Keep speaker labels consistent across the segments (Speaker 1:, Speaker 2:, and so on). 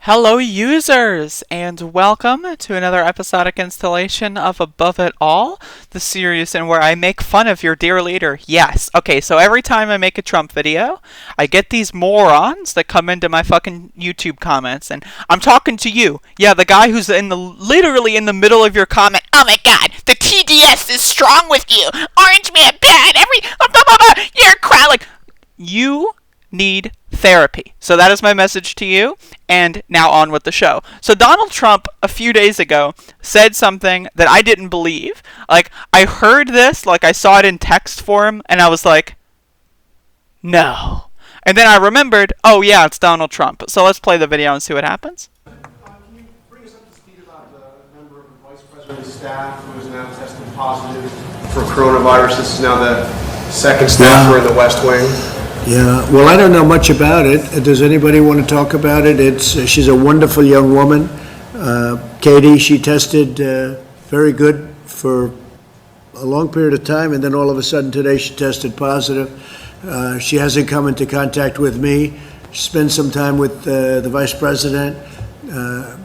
Speaker 1: Hello users, and welcome to another episodic installation of Above It All, the series in where I make fun of your dear leader. Yes, okay, so every time I make a Trump video, I get these morons that come into my fucking YouTube comments, and I'm talking to you. Yeah, the guy who's literally in the middle of your comment. Oh my god, the TDS is strong with you. Orange man bad, you're a crowd. Like, you need therapy. So that is my message to you, and now on with the show. So Donald Trump, a few days ago, said something that I didn't believe. Like, I heard this, like I saw it in text form, and I was like, no. And then I remembered, oh yeah, it's Donald Trump. So let's play the video and see what happens.
Speaker 2: Can you bring us up to speed about the member of the Vice President's staff who is now tested positive for coronavirus? This is now the second staffer in the West Wing.
Speaker 3: Yeah, well, I don't know much about it. Does anybody want to talk about it? She's a wonderful young woman. Katie, she tested very good for a long period of time, and then all of a sudden today she tested positive. She hasn't come into contact with me. She spent some time with the Vice President. I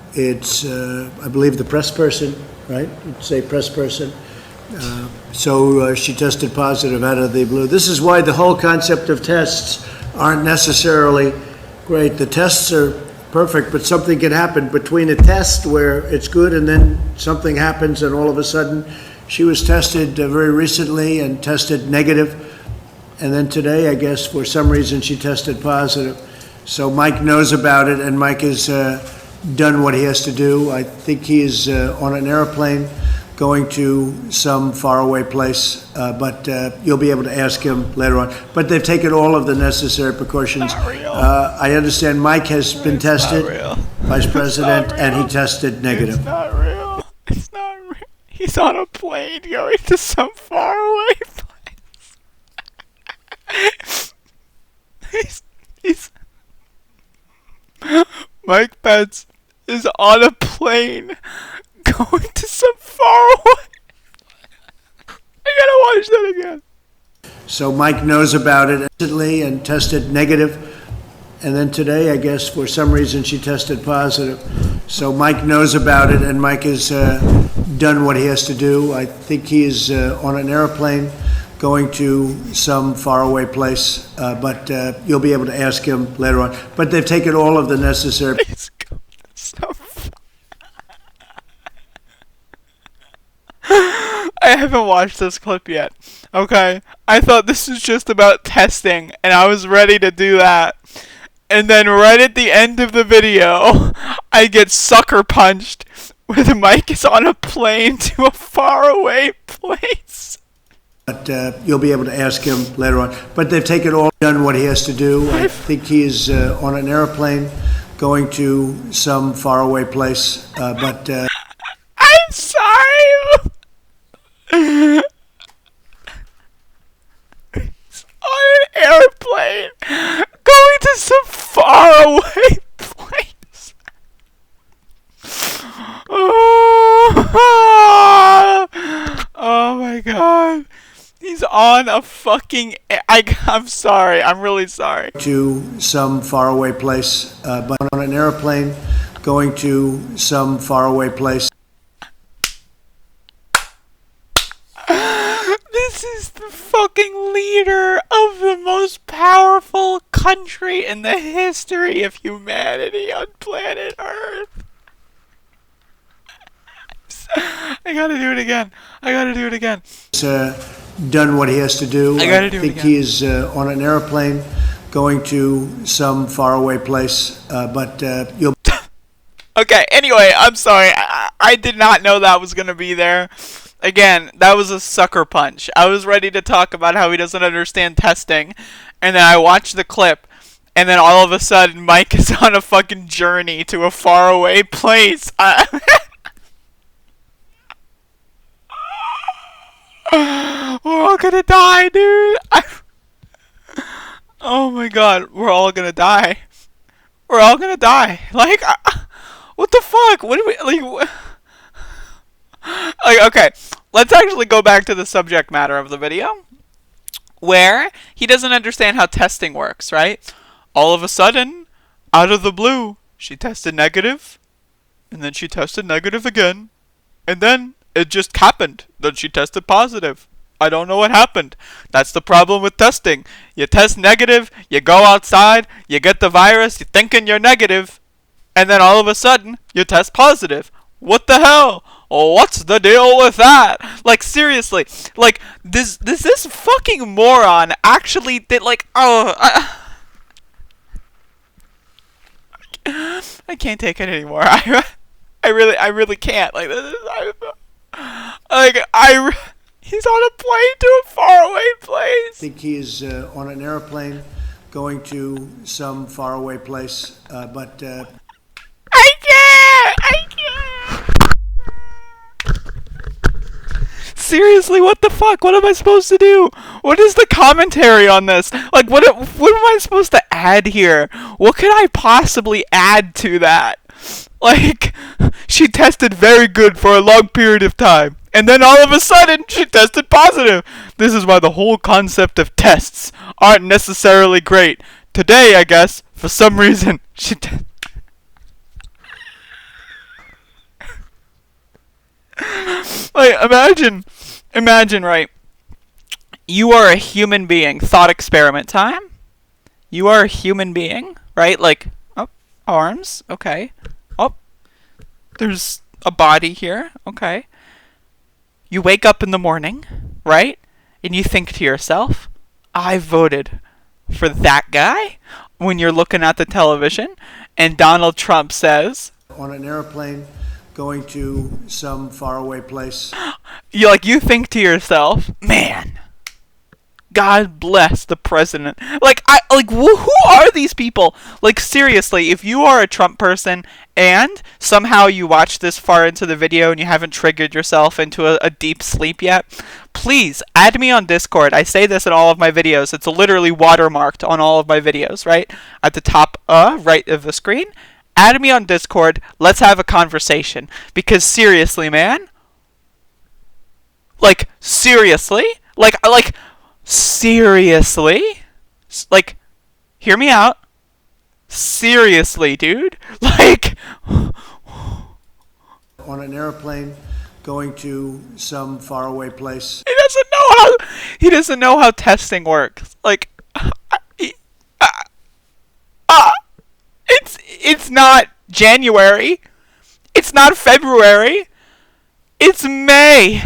Speaker 3: believe, the press person, right? You'd say press person. So she tested positive out of the blue. This is why the whole concept of tests aren't necessarily great. The tests are perfect, but something can happen between a test where it's good and then something happens and all of a sudden she was tested very recently and tested negative. And then today, I guess, for some reason, she tested positive. So Mike knows about it, and Mike has done what he has to do. I think he is on an airplane going to some faraway place, but you'll be able to ask him later on. But they've taken all of the necessary precautions. I understand Mike has been tested, Vice President, and he tested negative.
Speaker 1: It's not real. It's not real. He's on a plane going to some faraway place. he's Mike Pence is on a plane going to some far away. I gotta watch that again.
Speaker 3: So Mike knows about it instantly and tested negative. And then today, I guess, for some reason, she tested positive. So Mike knows about it, and Mike has done what he has to do. I think he is on an airplane going to some faraway place, but you'll be able to ask him later on. But they've taken all of the necessary.
Speaker 1: He's going to some I haven't watched this clip yet. Okay, I thought this was just about testing, and I was ready to do that. And then right at the end of the video, I get sucker punched with Mike is on a plane to a faraway place.
Speaker 3: But you'll be able to ask him later on. But they've taken all, done what he has to do. I think he is on an airplane going to some faraway place, but
Speaker 1: I'm sorry. He's on an airplane going to some faraway place. Oh my god. He's on a fucking... I'm sorry. I'm really sorry.
Speaker 3: To some faraway place, but on an airplane going to some faraway place.
Speaker 1: This is the fucking leader of the most powerful country in the history of humanity on planet Earth. I gotta do it again.
Speaker 3: He's done what he has to do.
Speaker 1: I think
Speaker 3: he is on an airplane going to some faraway place, but you'll...
Speaker 1: Okay, anyway, I'm sorry. I did not know that was gonna be there. Again, that was a sucker punch. I was ready to talk about how he doesn't understand testing, and then I watched the clip, and then all of a sudden, Mike is on a fucking journey to a faraway place. We're all gonna die, dude. Oh my god, we're all gonna die. Like, what the fuck? What do we, like... Okay, let's actually go back to the subject matter of the video, where he doesn't understand how testing works, right? All of a sudden, out of the blue, she tested negative, and then she tested negative again, and then it just happened that she tested positive. I don't know what happened. That's the problem with testing. You test negative, you go outside, you get the virus, you're thinking you're negative, and then all of a sudden, you test positive. What the hell? What's the deal with that? Like, seriously, like, this fucking moron actually did, like, I can't take it anymore. I really can't. Like, this is, he's on a plane to a faraway place.
Speaker 3: I think he is on an airplane going to some faraway place, but
Speaker 1: I can't. Seriously, what the fuck? What am I supposed to do? What is the commentary on this? Like, what am I supposed to add here? What could I possibly add to that? Like, she tested very good for a long period of time, and then all of a sudden, she tested positive. This is why the whole concept of tests aren't necessarily great. Today, I guess, for some reason, she like, imagine, right? You are a human being. Thought experiment time. You are a human being, right? Like, oh, arms, okay. Oh, there's a body here, okay. You wake up in the morning, right? And you think to yourself, I voted for that guy. When you're looking at the television and Donald Trump says,
Speaker 3: on an airplane going to some faraway place.
Speaker 1: you think to yourself, man, God bless the president. Who are these people? Like, seriously, if you are a Trump person and somehow you watch this far into the video and you haven't triggered yourself into a deep sleep yet, please add me on Discord. I say this in all of my videos. It's literally watermarked on all of my videos, right? At the top right of the screen. Add me on Discord. Let's have a conversation. Because seriously, man. Like, seriously? Seriously? Like, hear me out. Seriously, dude? Like,
Speaker 3: on an airplane going to some faraway place.
Speaker 1: he doesn't know how testing works. Like, it's not January. It's not February. It's May.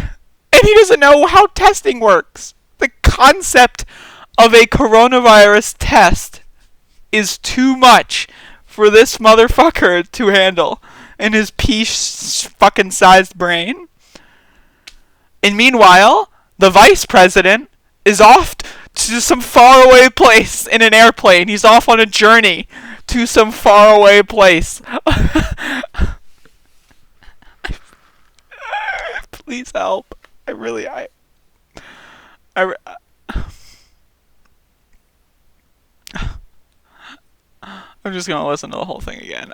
Speaker 1: And he doesn't know how testing works. The concept of a coronavirus test is too much for this motherfucker to handle in his fucking sized brain. And meanwhile, the vice president is off to some faraway place in an airplane. He's off on a journey to some faraway place. Please help. I'm just gonna listen to the whole thing again.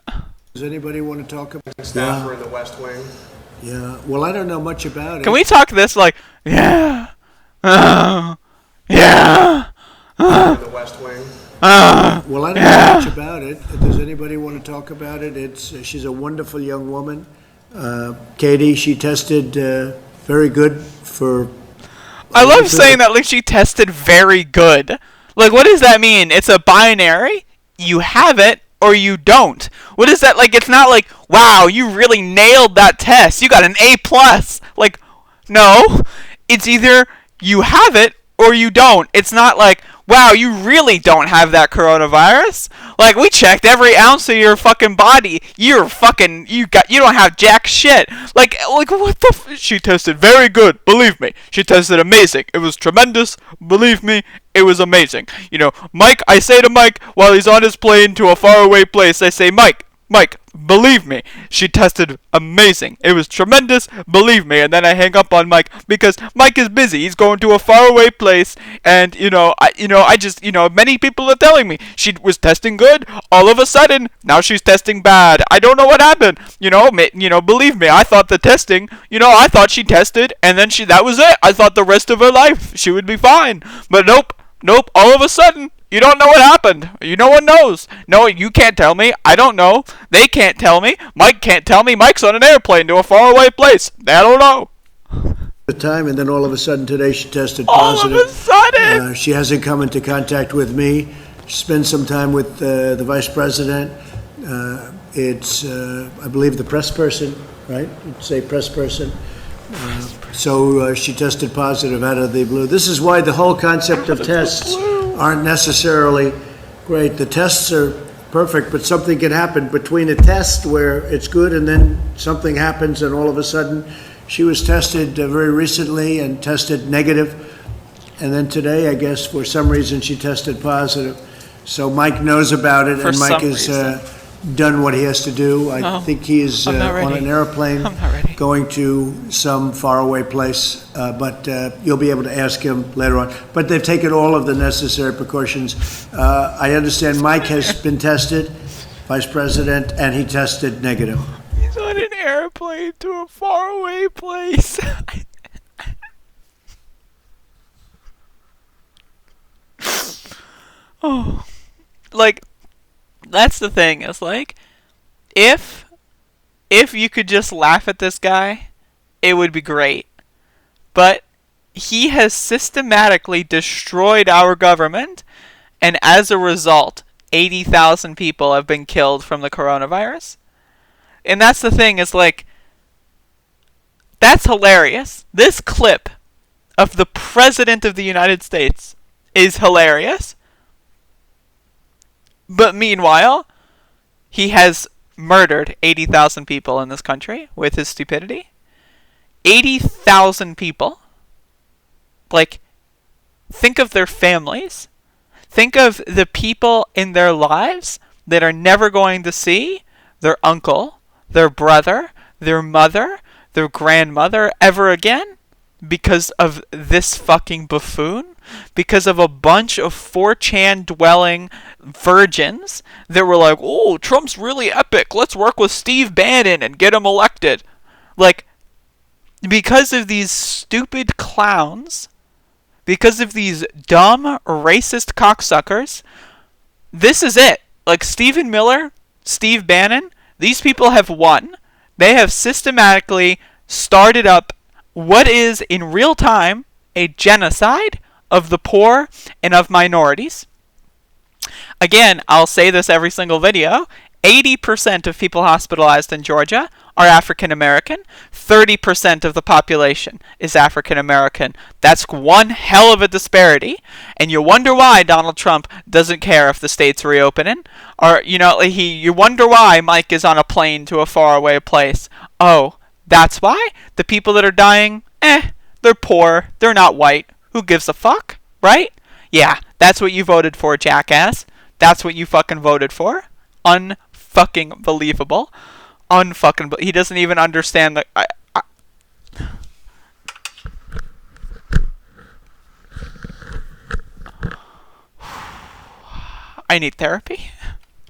Speaker 3: Does anybody want to talk about
Speaker 2: Staffer in the West Wing.
Speaker 3: Yeah. Well, I don't know much about it.
Speaker 1: Can we talk this like, yeah, yeah,
Speaker 2: In the West Wing.
Speaker 3: Well, I don't know much about it. Does anybody want to talk about it? She's a wonderful young woman. Katie, she tested very good for...
Speaker 1: I love saying that, like, she tested very good. Like, what does that mean? It's a binary? You have it or you don't. What is that? Like, it's not like, wow, you really nailed that test. You got an A+. Like, no. It's either you have it or you don't. It's not like, wow, you really don't have that coronavirus. Like, we checked every ounce of your fucking body. You don't have jack shit. Like what the she tested very good. Believe me. She tested amazing. It was tremendous. Believe me. It was amazing. You know, Mike, I say to Mike while he's on his plane to a faraway place, I say, Mike, believe me, she tested amazing. It was tremendous, believe me. And then I hang up on Mike because Mike is busy. He's going to a faraway place, and many people are telling me she was testing good. All of a sudden, now she's testing bad. I don't know what happened. Believe me, I thought the testing. I thought she tested, and then that was it. I thought the rest of her life she would be fine, but nope. All of a sudden, You don't know what happened. No one knows. No, you can't tell me. I don't know. They can't tell me. Mike can't tell me. Mike's on an airplane to a faraway place. I don't know.
Speaker 3: The time, and then all of a sudden today she tested
Speaker 1: All of
Speaker 3: positive.
Speaker 1: a sudden.
Speaker 3: She hasn't come into contact with me. She spent some time with the vice president. It's, I believe, the press person, right? You'd say press person. So she tested positive out of the blue. This is why the whole concept of tests aren't necessarily great. The tests are perfect, but something can happen between a test where it's good and then something happens and all of a sudden she was tested very recently and tested negative. And then today, I guess, for some reason, she tested positive. So Mike knows about it,
Speaker 1: For
Speaker 3: and Mike
Speaker 1: some
Speaker 3: has
Speaker 1: reason.
Speaker 3: done what he has to do. I
Speaker 1: Oh,
Speaker 3: think he is
Speaker 1: I'm not
Speaker 3: on
Speaker 1: ready.
Speaker 3: an airplane
Speaker 1: I'm not ready.
Speaker 3: going to some faraway place, but you'll be able to ask him later on. But they've taken all of the necessary precautions. I understand Mike has been tested, Vice President, and he tested negative.
Speaker 1: He's on an airplane to a faraway place. Oh. Like, that's the thing. It's like, if you could just laugh at this guy, it would be great. But he has systematically destroyed our government, and as a result, 80,000 people have been killed from the coronavirus. And that's the thing, is like, that's hilarious. This clip of the President of the United States is hilarious. But meanwhile, he has murdered 80,000 people in this country with his stupidity. 80,000 people. Like, think of their families. Think of the people in their lives that are never going to see their uncle, their brother, their mother, their grandmother ever again because of this fucking buffoon. Because of a bunch of 4chan dwelling virgins that were like, oh, Trump's really epic. Let's work with Steve Bannon and get him elected. Like, because of these stupid clowns, because of these dumb, racist cocksuckers, this is it. Like, Stephen Miller, Steve Bannon, these people have won. They have systematically started up what is, in real time, a genocide of the poor and of minorities. Again, I'll say this every single video. 80% of people hospitalized in Georgia are African American. 30% of the population is African American. That's one hell of a disparity. And you wonder why Donald Trump doesn't care if the state's reopening. Or, you wonder why Mike is on a plane to a faraway place. Oh, that's why? The people that are dying, they're poor. They're not white. Who gives a fuck, right? Yeah, that's what you voted for, jackass. That's what you fucking voted for. Unfucking believable. He doesn't even understand the... I need therapy.